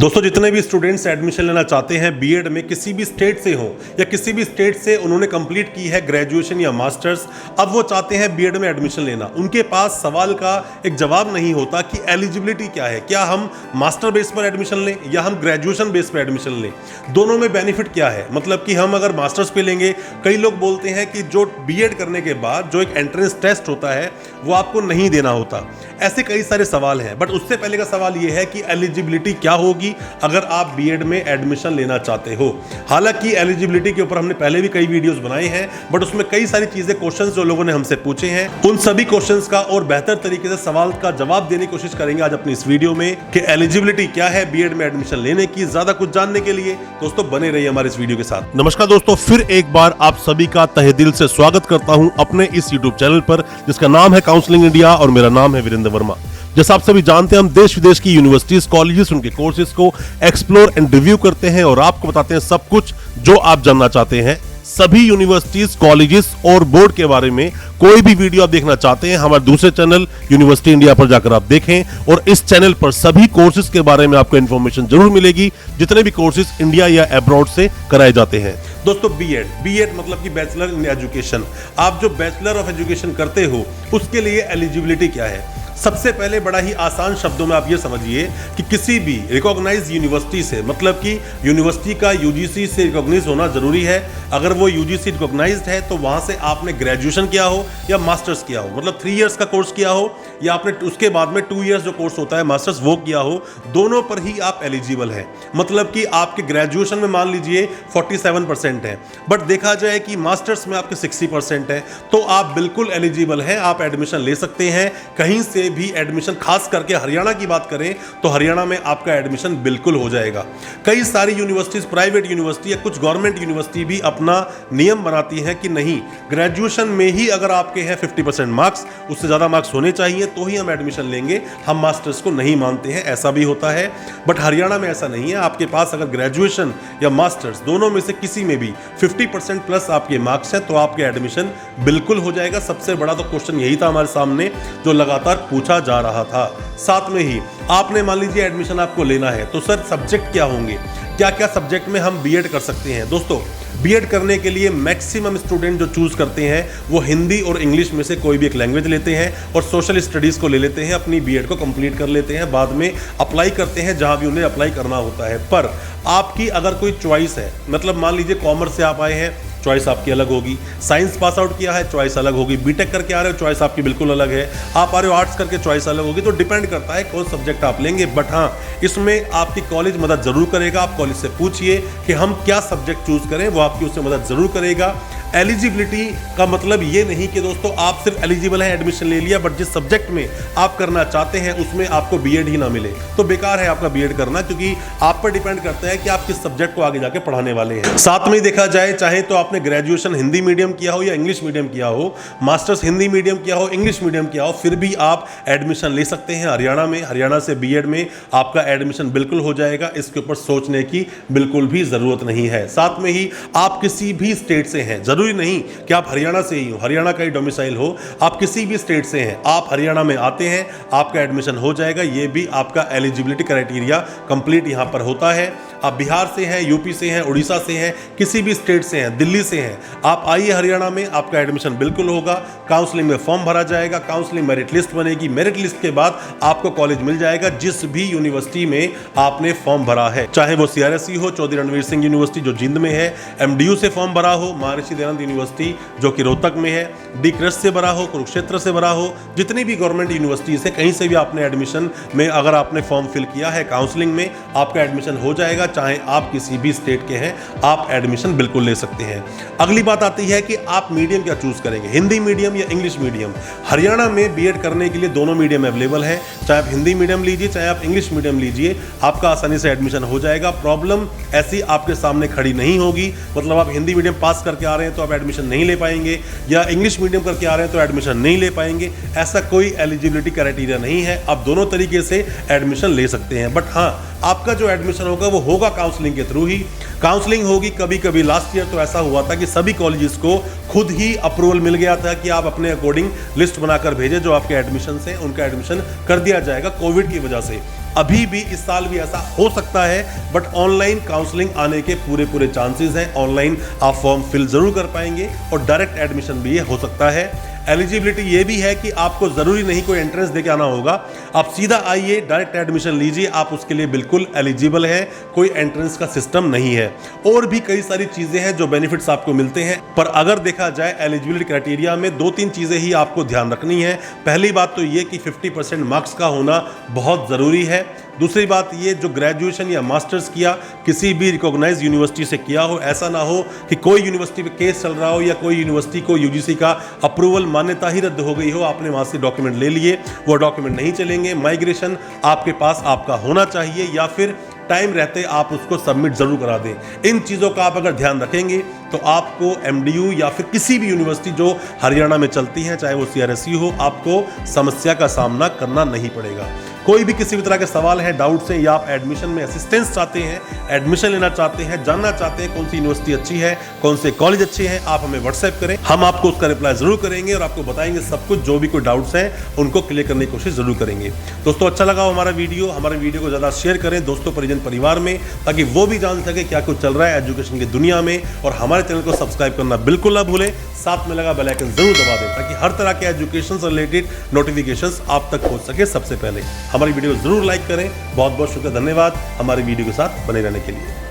दोस्तों जितने भी स्टूडेंट्स एडमिशन लेना चाहते हैं बीएड में, किसी भी स्टेट से हो या किसी भी स्टेट से उन्होंने कंप्लीट की है ग्रेजुएशन या मास्टर्स, अब वो चाहते हैं बीएड में एडमिशन लेना, उनके पास सवाल का एक जवाब नहीं होता कि एलिजिबिलिटी क्या है, क्या हम मास्टर बेस पर एडमिशन लें या हम ग्रेजुएशन बेस पर एडमिशन लें, दोनों में बेनिफिट क्या है। मतलब कि हम अगर मास्टर्स पे लेंगे, कई लोग बोलते हैं कि जो बीएड करने के बाद जो एक एंट्रेंस टेस्ट होता है वो आपको नहीं देना होता। ऐसे कई सारे सवाल हैं, बट उससे पहले का सवाल ये है कि एलिजिबिलिटी क्या होगी अगर आप बीएड में एडमिशन लेना चाहते हो। हालांकि एलिजिबिलिटी के ऊपर हमने पहले भी कई वीडियोस बनाए हैं, बट उसमें कई सारी चीजें, क्वेश्चंस जो लोगों ने हमसे पूछे हैं, उन सभी क्वेश्चंस का और बेहतर तरीके से सवाल का जवाब देने की कोशिश करेंगे आज अपनी इस वीडियो में कि एलिजिबिलिटी क्या है बीएड में एडमिशन लेने की। ज्यादा कुछ जानने के लिए दोस्तों बने रहिए हमारे इस वीडियो के साथ। नमस्कार दोस्तों, फिर एक बार आप सभी का तहे दिल से स्वागत करता हूं अपने इस यूट्यूब चैनल पर जिसका नाम है काउंसलिंग इंडिया और मेरा नाम है वीरेंद्र वर्मा। जैसा आप सभी जानते हैं, हम देश विदेश की यूनिवर्सिटीज, कॉलेजेस, उनके कोर्सेज को एक्सप्लोर एंड रिव्यू करते हैं और आपको बताते हैं सब कुछ जो आप जानना चाहते हैं। सभी यूनिवर्सिटीज, कॉलेजेस और बोर्ड के बारे में कोई भी वीडियो आप देखना चाहते हैं, हमारे दूसरे चैनल यूनिवर्सिटी इंडिया पर जाकर आप देखें और इस चैनल पर सभी कोर्सेज के बारे में आपको इंफॉर्मेशन जरूर मिलेगी, जितने भी कोर्सेज इंडिया या अब्रॉड से कराए जाते हैं। दोस्तों बीएड मतलब कि बैचलर इन एजुकेशन। आप जो बैचलर ऑफ एजुकेशन करते हो उसके लिए एलिजिबिलिटी क्या है। सबसे पहले बड़ा ही आसान शब्दों में आप ये समझिए कि किसी भी रिकॉग्नाइज यूनिवर्सिटी से, मतलब कि यूनिवर्सिटी का यूजीसी से रिकॉग्नाइज होना जरूरी है। अगर वो यूजीसी रिकॉग्नाइज्ड है तो वहां से आपने ग्रेजुएशन किया हो या मास्टर्स किया हो, मतलब 3 इयर्स का कोर्स किया हो या आपने उसके बाद में 2 इयर्स जो कोर्स होता है मास्टर्स वो किया हो, दोनों पर ही आप एलिजिबल हैं। मतलब कि आपके ग्रेजुएशन में मान लीजिए 47% है, बट देखा जाए कि मास्टर्स में आपके 60% है, तो आप बिल्कुल एलिजिबल हैं, आप एडमिशन ले सकते हैं कहीं से भी एडमिशन। खास करके हरियाणा की बात करें तो हरियाणा में आपका एडमिशन बिल्कुल हो जाएगा। कई सारी यूनिवर्सिटीज, प्राइवेट यूनिवर्सिटी या कुछ गवर्नमेंट यूनिवर्सिटी भी अपना नियम बनाती है कि नहीं, ग्रेजुएशन में ही अगर आपके हैं 50% मार्क्स, उससे ज्यादा मार्क्स होने चाहिए तो ही हम एडमिशन लेंगे, हम मास्टर्स को नहीं मानते हैं। ऐसा भी होता है, बट हरियाणा में ऐसा नहीं है। आपके पास अगर ग्रेजुएशन या मास्टर्स दोनों में से किसी में भी 50% प्लस आपके मार्क्स हैं तो आपके एडमिशन बिल्कुल हो जाएगा। सबसे बड़ा तो क्वेश्चन यही था हमारे सामने जो लगातार पूछा जा रहा था। साथ में ही आपने मान लीजिए एडमिशन आपको लेना है तो सर सब्जेक्ट क्या होंगे, क्या क्या सब्जेक्ट में हम बीएड कर सकते हैं। दोस्तों बीएड करने के लिए मैक्सिमम स्टूडेंट जो चूज करते हैं वो हिंदी और इंग्लिश में से कोई भी एक लैंग्वेज लेते हैं और सोशल स्टडीज को ले लेते हैं, अपनी बीएड को कंप्लीट कर लेते हैं, बाद में अप्लाई करते हैं जहां भी उन्हें अप्लाई करना होता है। पर आपकी अगर कोई चॉइस है, मतलब मान लीजिए कॉमर्स से आप आए हैं, चॉइस आपकी अलग होगी, साइंस पास आउट किया है, चॉइस अलग होगी, बीटेक करके आ रहे हो, चॉइस आपकी बिल्कुल अलग है, आप आ रहे हो आर्ट्स करके, चॉइस अलग होगी। तो डिपेंड करता है कौन सब्जेक्ट आप लेंगे। बट हाँ, इसमें आपकी कॉलेज मदद जरूर करेगा। आप कॉलेज से पूछिए कि हम क्या सब्जेक्ट चूज करें, वो आपकी उससे मदद जरूर करेगा। एलिजिबिलिटी का मतलब ये नहीं कि दोस्तों आप सिर्फ एलिजिबल हैं, एडमिशन ले लिया, बट जिस सब्जेक्ट में आप करना चाहते हैं उसमें आपको बीएड ही ना मिले तो बेकार है आपका बीएड करना, क्योंकि आप पर डिपेंड करता है कि आप किस सब्जेक्ट को आगे जाके पढ़ाने वाले हैं। साथ में देखा जाए, चाहे तो आपने ग्रेजुएशन हिंदी मीडियम किया हो या इंग्लिश मीडियम किया हो, मास्टर्स हिंदी मीडियम किया हो, इंग्लिश मीडियम किया हो, फिर भी आप एडमिशन ले सकते हैं हरियाणा में। हरियाणा से बीएड में आपका एडमिशन बिल्कुल हो जाएगा, इसके ऊपर सोचने की बिल्कुल भी जरूरत नहीं है। साथ में ही आप किसी भी स्टेट से हैं, जरूरी नहीं कि आप हरियाणा से ही हो, हरियाणा का ही डोमिसाइल हो, आप किसी भी स्टेट से हैं, आप हरियाणा में आते हैं, आपका एडमिशन हो जाएगा। ये भी आपका एलिजिबिलिटी क्राइटेरिया कंप्लीट यहां पर होता है। आप बिहार से हैं, यूपी से हैं, उड़ीसा से हैं, किसी भी स्टेट से हैं, दिल्ली से हैं, आप आइए हरियाणा में, आपका एडमिशन बिल्कुल होगा। काउंसलिंग में फॉर्म भरा जाएगा, काउंसलिंग मेरिट लिस्ट बनेगी, मेरिट लिस्ट के बाद आपको कॉलेज मिल जाएगा जिस भी यूनिवर्सिटी में आपने फॉर्म भरा है, चाहे वो सीआरएसई हो, चौधरी रणवीर सिंह यूनिवर्सिटी जो जींद में है, एमडीयू से फॉर्म भरा हो, महर्षि दयानंद यूनिवर्सिटी जो कि रोहतक में है, डी कृष्ण से भरा हो, कुरुक्षेत्र से भरा हो, जितनी भी गवर्नमेंट यूनिवर्सिटी से कहीं से भी आपने एडमिशन में अगर आपने फॉर्म फिल किया है काउंसलिंग में, आपका एडमिशन हो जाएगा। चाहे आप किसी भी स्टेट के हैं, आप एडमिशन बिल्कुल ले सकते हैं। अगली बात आती है कि आप मीडियम क्या चूज करेंगे, हिंदी मीडियम या इंग्लिश मीडियम। हरियाणा में बीएड करने के लिए दोनों मीडियम अवेलेबल है, चाहे आप हिंदी मीडियम लीजिए चाहे आप इंग्लिश मीडियम लीजिए, आपका आसानी से एडमिशन हो जाएगा। प्रॉब्लम ऐसी आपके सामने खड़ी नहीं होगी, मतलब आप हिंदी मीडियम पास करके आ रहे हैं तो आप एडमिशन नहीं ले पाएंगे या इंग्लिश मीडियम करके आ रहे हैं तो एडमिशन नहीं ले पाएंगे। ऐसा कोई एलिजिबिलिटी क्राइटेरिया नहीं है, आप दोनों तरीके से एडमिशन ले सकते हैं। बट हाँ, आपका जो एडमिशन होगा वो होगा काउंसलिंग के थ्रू ही। काउंसलिंग होगी, कभी कभी लास्ट ईयर तो ऐसा हुआ था कि सभी कॉलेजेस को खुद ही अप्रूवल मिल गया था कि आप अपने अकॉर्डिंग लिस्ट बनाकर भेजें, जो आपके एडमिशन हैं उनका एडमिशन कर दिया जाएगा कोविड की वजह से। अभी भी इस साल भी ऐसा हो सकता है, बट ऑनलाइन काउंसलिंग आने के पूरे चांसेस हैं। ऑनलाइन आप फॉर्म फिल जरूर कर पाएंगे और डायरेक्ट एडमिशन भी ये हो सकता है। एलिजिबिलिटी ये भी है कि आपको जरूरी नहीं कोई एंट्रेंस देके आना होगा, आप सीधा आइए, डायरेक्ट एडमिशन लीजिए, आप उसके लिए बिल्कुल एलिजिबल हैं, कोई एंट्रेंस का सिस्टम नहीं है। और भी कई सारी चीजें हैं जो बेनिफिट्स आपको मिलते हैं, पर अगर देखा जाए एलिजिबिलिटी क्राइटेरिया में 2-3 चीजें ही आपको ध्यान रखनी है। पहली बात तो ये कि 50% मार्क्स का होना बहुत जरूरी है। दूसरी बात ये, जो ग्रेजुएशन या मास्टर्स किया किसी भी रिकॉग्नाइज यूनिवर्सिटी से किया हो, ऐसा ना हो कि कोई यूनिवर्सिटी पे केस चल रहा हो या कोई यूनिवर्सिटी को यूजीसी का अप्रूवल मान्यता ही रद्द हो गई हो, आपने वहाँ से डॉक्यूमेंट ले लिए, वो डॉक्यूमेंट नहीं चलेंगे। माइग्रेशन आपके पास आपका होना चाहिए या फिर टाइम रहते आप उसको सबमिट जरूर करा दें। इन चीज़ों का आप अगर ध्यान रखेंगे तो आपको एमडीयू या फिर किसी भी यूनिवर्सिटी जो हरियाणा में चलती हैं, चाहे वो सीआरएसयू हो, आपको समस्या का सामना करना नहीं पड़ेगा। कोई भी किसी भी तरह के सवाल है, डाउट्स हैं, या आप एडमिशन में असिस्टेंस चाहते हैं, एडमिशन लेना चाहते हैं, जानना चाहते हैं कौन सी यूनिवर्सिटी अच्छी है, कौन से कॉलेज अच्छे हैं, आप हमें व्हाट्सएप करें, हम आपको उसका रिप्लाई जरूर करेंगे और आपको बताएंगे सब कुछ। जो भी कोई डाउट्स हैं उनको क्लियर करने की कोशिश जरूर करेंगे। दोस्तों, अच्छा लगा हमारे वीडियो को ज़्यादा शेयर करें दोस्तों, परिजन, परिवार में, ताकि वो भी जान सके क्या कुछ चल रहा है एजुकेशन की दुनिया में। और हमारे चैनल को सब्सक्राइब करना बिल्कुल ना भूलें, साथ में लगा बेल आइकन जरूर दबा दें ताकि हर तरह के एजुकेशन से रिलेटेड नोटिफिकेशंस आप तक पहुंच सके सबसे पहले। हमारी वीडियो को जरूर लाइक करें। बहुत बहुत शुक्रिया, धन्यवाद हमारी वीडियो के साथ बने रहने के लिए।